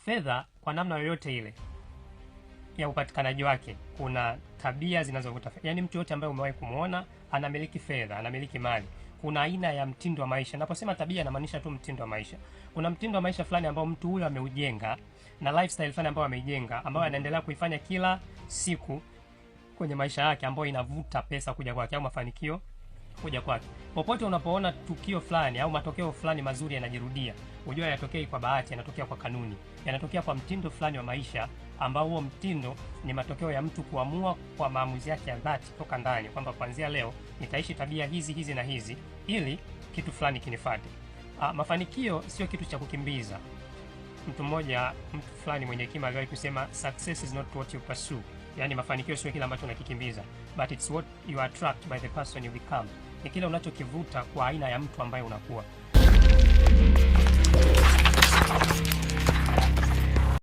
Fedha kwa namna yoyote ile ya upatikanaji wake, kuna tabia zinazovuta. Yaani mtu yote ambaye umewahi kumuona anamiliki fedha, anamiliki mali, kuna aina ya mtindo wa maisha. Naposema tabia namaanisha tu mtindo wa maisha. Kuna mtindo wa maisha fulani ambao mtu huyo ameujenga na lifestyle fulani ambayo ameijenga, ambayo anaendelea kuifanya kila siku kwenye maisha yake, ambayo inavuta pesa kuja kwake au mafanikio kuja kwake. Popote unapoona tukio fulani au matokeo fulani mazuri yanajirudia, unajua yanatokea kwa bahati, yanatokea kwa kanuni, yanatokea kwa mtindo fulani wa maisha, ambao huo mtindo ni matokeo ya mtu kuamua kwa maamuzi yake ya dhati toka ndani kwamba kuanzia leo nitaishi tabia hizi na hizi ili kitu fulani kinifuate. Mafanikio sio kitu cha kukimbiza. Mtu fulani mwenye hekima aliwahi kusema, success is not what you pursue. Yani mafanikio sio kile ambacho unakikimbiza, but it's what you attract by the person you become. Ni kile unachokivuta kwa aina ya mtu ambaye unakuwa.